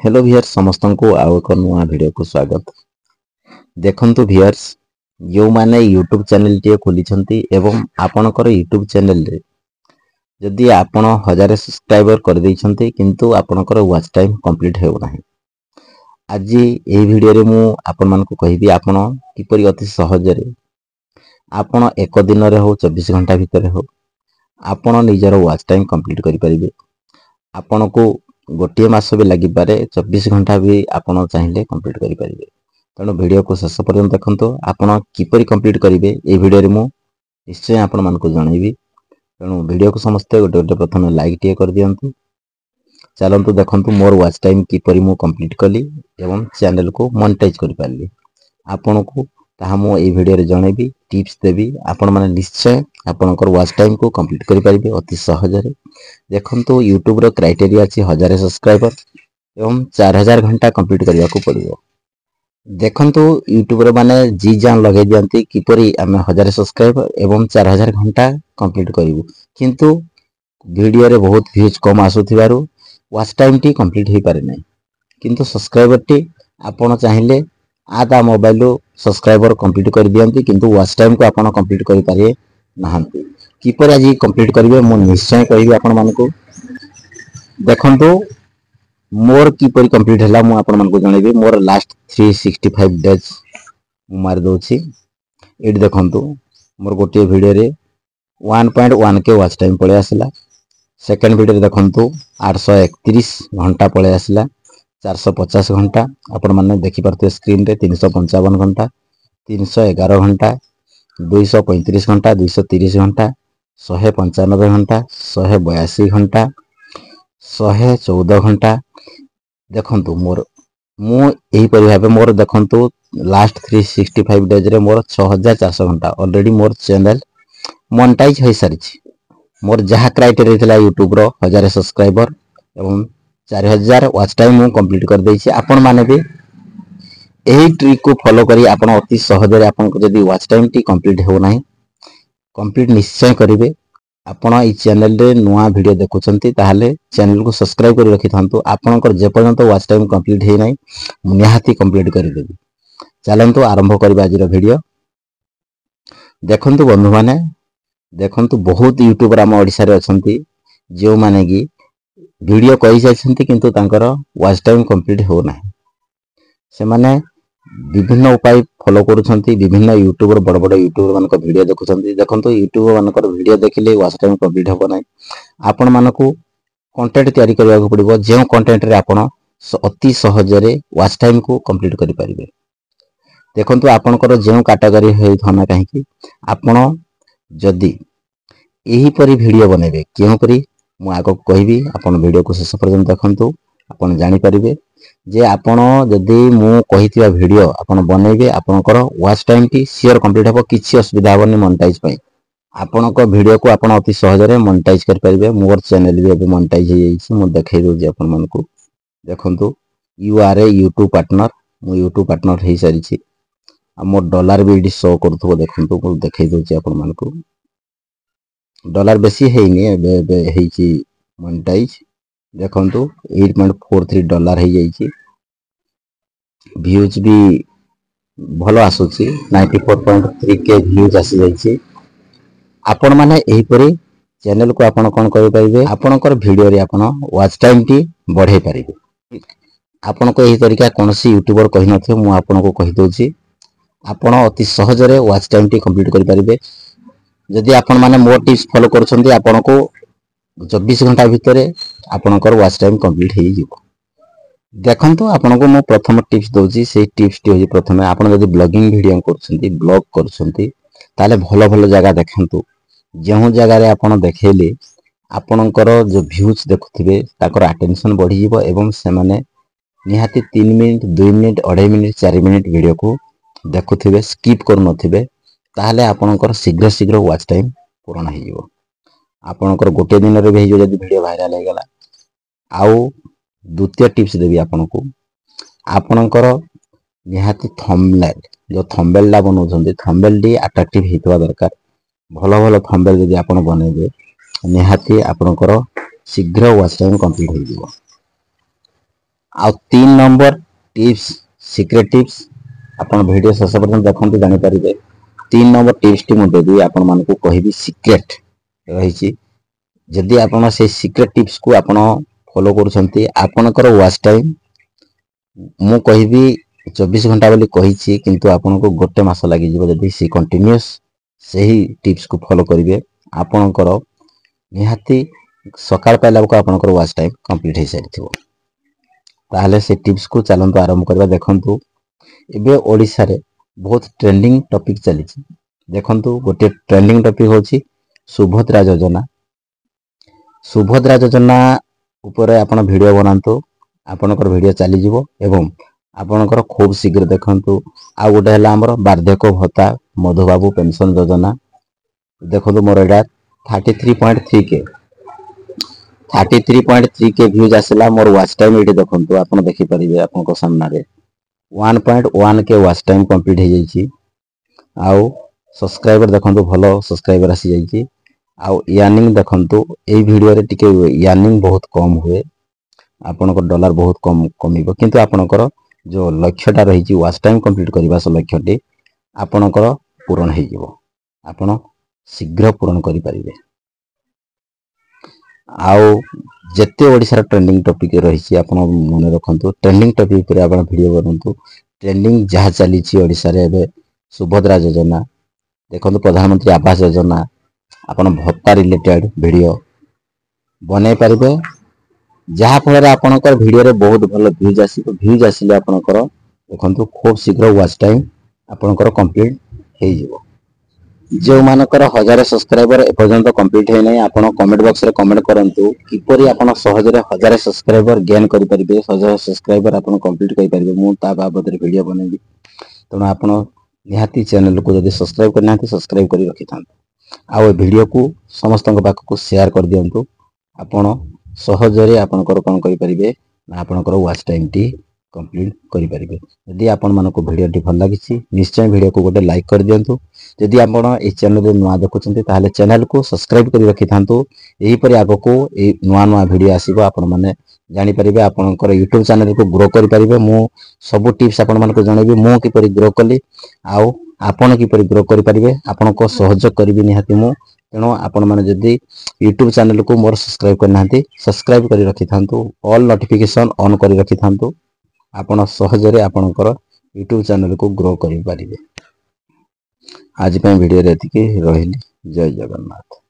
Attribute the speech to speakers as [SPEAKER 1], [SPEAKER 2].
[SPEAKER 1] Hello भियर्स समस्त को आउ एक नुआ वीडियो को स्वागत। देखंतु भियर्स जो माने यूट्यूब चैनल टी खोली एवं आपणकर यूट्यूब चैनल रे जदि आपण 1000 सब्सक्राइबर कर दैछंती किंतु आपणकर वॉच टाइम कंप्लीट हेउ नाही। आज ए वीडियो रे मु आपण मान को कहिबी आपण किपरि अति सहज रे आपण एक दिन रे हो 24 घंटा भीतर हो आपण निजर वॉच टाइम कंप्लीट करि परिबे। आपण को गोटे मास भी लगी पारे 24 घंटा भी आपण चाहिए कंप्लीट करि परिबे। तेणु वीडियो को शेष पर्यंत देखंतो आपण किपरि कंप्लीट करिवे ए वीडियो रे मु निश्चय आपण मान को जणाइबी। तेणु वीडियो को समस्त गोटे गोटे प्रथम लाइक टिए कर दियंतु। चलंतु देखंतु मोर वॉच टाइम किपरि मु कंप्लीट कली एवं चैनल को मोनेटाइज करि पारली। आपण को ताहा मु ए वीडियो रे जणाइबी, टिप्स देबी। आपण माने निश्चय आपनकर वॉच टाइम को कंप्लीट करि परिबे अति सहज रे। देखंतु यूट्यूब रो क्राइटेरिया अछि 1000 सब्सक्राइबर एवं 4000 घंटा कंप्लीट करिया को पड़िबो। देखंतु यूट्यूब रो माने जी जान लगे दियंती किपरि आमे 1000 सब्सक्राइबर एवं 4000 घंटा कंप्लीट करिवु, किंतु वीडियो रे बहुत व्यूज कम आसुथिबारु वॉच टाइम टी कंप्लीट हे पारे नै। किंतु सब्सक्राइबर टी आपण चाहिले आदा मोबाइल रो सब्सक्राइबर कंप्लीट कर दियंती, किंतु वॉच टाइम को आपण कंप्लीट करि पारे नाहंती। किपर आज कंप्लीट करिवे मु निश्चय कहिबी आपण मानको। देखंतु मोर किपर कंप्लीट हला मु आपण मानको जणेबी। मोर लास्ट 365 डेज मु मार दोछि। एड देखंतु मोर गोटे वीडियो रे 1.1 के वॉच टाइम पळे आसला। सेकंड वीडियो रे देखंतु 831 घंटा पळे आसला। 450 घंटा आपण माने देखि परते स्क्रीन रे। 355 घंटा, 311 घंटा, 235 घंटा, 230 घंटा, 195 घंटा, 182 घंटा, 114 घंटा। देखंतु मोर मु एही परि भाबे मोर देखंतु लास्ट 365 डेज रे मोर 6400 घंटा ऑलरेडी मोर चैनल मोनेटाइज होई सारिछि। मोर जहा क्राइटेरिया थिला यूट्यूब रो 1000 सब्सक्राइबर एवं 4000 वॉच टाइम मु कंप्लीट कर दैछि। आपण माने भी एही ट्रिक को फॉलो करी आपण अति सहज रे आपण को जदी वॉच टाइम टी कंप्लीट हो नाही कंप्लीट निश्चय करिवे। आपण ई चैनल रे नुआ वीडियो देखुचंती ताहाले चैनल को सब्सक्राइब करि रखि थांतु। आपनकर जे पर्यंत वॉच टाइम कंप्लीट हे नाही निहाती कंप्लीट करि देबी। चलंतु आरंभ करबा आज रो वीडियो। देखंतु बंधु माने देखंतु बहुत यूट्यूबर हम ओडिसा रे अछंती जो माने की वीडियो कहि जायछंती किंतु तांकर वॉच टाइम कंप्लीट हो नाही। से माने विभिन्न उपाय फॉलो करूछंती। विभिन्न यूट्यूबर बड़ बड़ यूट्यूबर मानक वीडियो देखुछंती। देखंतु यूट्यूबर मानकर वीडियो देखिले वॉच टाइम कंप्लीट हो नाही। आपण मानकू कंटेंट तयारी करबा को पड़िबो जे कंटेंट रे आपण अति सहज रे वॉच टाइम को कंप्लीट करि परिबे। देखंतु आपनकर जे कैटेगरी हे थाना काहे कि आपण जदी एही परि वीडियो बनेबे केउ परि मु आगो कहिबी। आपण वीडियो को शेष पर्यंत देखंतु आपण जानि परिबे जे आपण जदी मु कहितिया वीडियो आपण बनेबे आपनकर watch time T share complete हो, किछि असुविधा होबनी मोनेटाइज पई। आपनक वीडियो को आपण अति सहज रे मोनेटाइज कर परिबे। मोर चैनल भी अभी मोनेटाइज हे जाइछि। मु देखाइ दउ जे आपण मानकू देखंतु you are a YouTube partner. मु यूट्यूब पार्टनर हे सारिछि। आ मोर डॉलर भी इडी शो करथबो। देखंतु मु देखाइ दउ जे आपण मानकू डॉलर बेसी हेइनी बे हेइछि मोनेटाइज। देखंतु 8.43 डॉलर हे जाइछि। व्यूज भी भलो आसुछि। 94.3 के व्यूज आसी जाइछि। आपण माने एही परि चैनल को आपण कोन करि परिबे आपनकर वीडियो रे आपण वॉच टाइम टी बढ़ाई परिबे। आपण को एही तरीका कोनसी यूट्यूबर कहि नथियो मु आपण को कहि दोछि। आपण अति सहज रे वॉच टाइम टी कंप्लीट करि परिबे। जदि आपण माने मोर टिप्स फॉलो करछंती आपण को 24 घंटा भीतर आपनकर वॉच टाइम कंप्लीट हे जिवो। देखंतु आपण को मु प्रथम टिप्स दोछि। से टिप्स टी होई प्रथमे आपण जदि ब्लॉगिंग वीडियो करछंती ब्लॉग करछंती ताले भलो भलो जगह देखंतु। जेहु जगह रे आपण देखेले आपनकर जो व्यूज देखुथिबे ताकर अटेंशन बढ़ी जिवो एवं से माने निहाती 3 minute 2 minute 2.5 minute 4 minute video को देखुथिबे, स्किप कर नथिबे। ताहले आपनकर शीघ्र शीघ्र वॉच टाइम पूर्ण हे जिवो। आपनकर गोटे दिन रे भेजो जदि वीडियो वायरल हे गला। आउ द्वितीय टिप्स देबी आपनको। आपनकर निहाती थंबनेल जो थंबनेल ला बनौछंती थंबनेल डी अट्रैक्टिव हेतवा दरकार। भलो भलो थंबनेल जदि आपण बनेबे निहाती आपनकर शीघ्र वॉच टाइम कंप्लीट हे जिवो। आ 3 नंबर टिप्स सीक्रेट टिप्स आपण वीडियो शेष पर्यंत देखंतु जानि परिबे 3 नंबर टिप्स टी मु देबी आपण मानको कहिबी सीक्रेट रहिछि जदि आपण से सीक्रेट टिप्स को आपण फॉलो करूछंती आपनकर वॉच टाइम मु कहिबी 24 घंटा बोली कहिछि किंतु आपनको गोटे मास लागि जिवो जदि सी कंटीन्यूअस सही टिप्स को फॉलो करिवे आपनकर निहाती सकाळ पाइला को आपनकर वॉच टाइम कंप्लीट हे सारिथिबो ताहले से टिप्स को चलंतु आरंभ करबा देखंतु एबे ओडिसा रे बहुत ट्रेंडिंग टॉपिक चली देखंतु गोटे ट्रेंडिंग टॉपिक होची सुभद्रा योजना ऊपर आपण वीडियो बनांतु आपनकर वीडियो चली जिवो एवं आपनकर खूब शीघ्र देखंतु आ गोटे हला हमर वार्धक्य भत्ता मधुबाबू पेंशन योजना देखंतु मोर एडा 33.3 के व्यूज आसला मोर वॉच टाइम एटी देखंतु आपण देखि परिबे आपनको सामना रे 1.1 के वॉच टाइम कंप्लीट हे जाईची आउ सब्सक्राइबर देखंतु भलो सब्सक्राइबर आसी जाईची आउ यार्निंग देखंतु ए वीडियो रे टिके यार्निंग बहुत कम हुए आपनको डॉलर बहुत कम कमिबो किंतु आपनकर जो लक्ष्यटा रही वॉच टाइम कंप्लीट करबा से लक्ष्यटी आपनकर पूर्ण हे जिवो आपण शीघ्र पूर्ण करि परिबे आउ जेते ओडिसा ट्रेंडिंग टॉपिक रही आपण मन रखंतु ट्रेंडिंग टॉपिक पर आपण वीडियो बनंतु ट्रेंडिंग जहा चली छि ओडिसा रे एबे सुभद्रा योजना देखंतु प्रधानमंत्री आवास योजना आपण भत्ता रिलेटेड वीडियो बनै परिबे जहा फल आपनकर वीडियो रे बहुत भलो व्यूज आसिले आपनकर देखंतु खूब शीघ्र वॉच टाइम आपनकर कंप्लीट हे जिवो जो मानकर 1000 सब्सक्राइबर एपर्यंत कंप्लीट हे नै आपण कमेंट बॉक्स रे कमेंट करंतु किपरि आपण सहज रे 1000 सब्सक्राइबर गेन करि परिबे 1000 सब्सक्राइबर आपण कंप्लीट करि परिबे मु ता बाबत रे वीडियो बनेबी तनो आपण निहाती चैनल को जदि सब्सक्राइब करनाथि सब्सक्राइब करि रखिथान आ वीडियो को समस्त पाक को शेयर कर दियंतु आपण सहजरे आपनकर कोन करि परिबे ना आपनकर वॉच टाइम टी कंप्लीट करि परिबे यदि आपण मानको वीडियो टी भल लागिछि निश्चय वीडियो को गोटे लाइक कर दियंतु यदि आपण ए चैनल रे नुआ देखुछन्ते ताहाले चैनल को सब्सक्राइब करि रखिथांतु एही परि आगो को ए नुआ वीडियो आसीबो आपण माने जानि परिबे आपनकर YouTube चैनल को ग्रो करि परिबे मु सब टिप्स आपण मानको जणेबी मु कि परि ग्रो कली आउ आपण कि परि ग्रो करि परिबे आपनको सहयोग करिबि निहाती मु तेणु आपण माने जदि YouTube चैनल को मोर सब्सक्राइब करनांती सब्सक्राइब करि रखिथांतु ऑल नोटिफिकेशन ऑन करि रखिथांतु आपण सहजरे आपनकर YouTube चैनल को ग्रो करि परिबे आज पे वीडियो रे एतिके रहिली जय जगन्नाथ।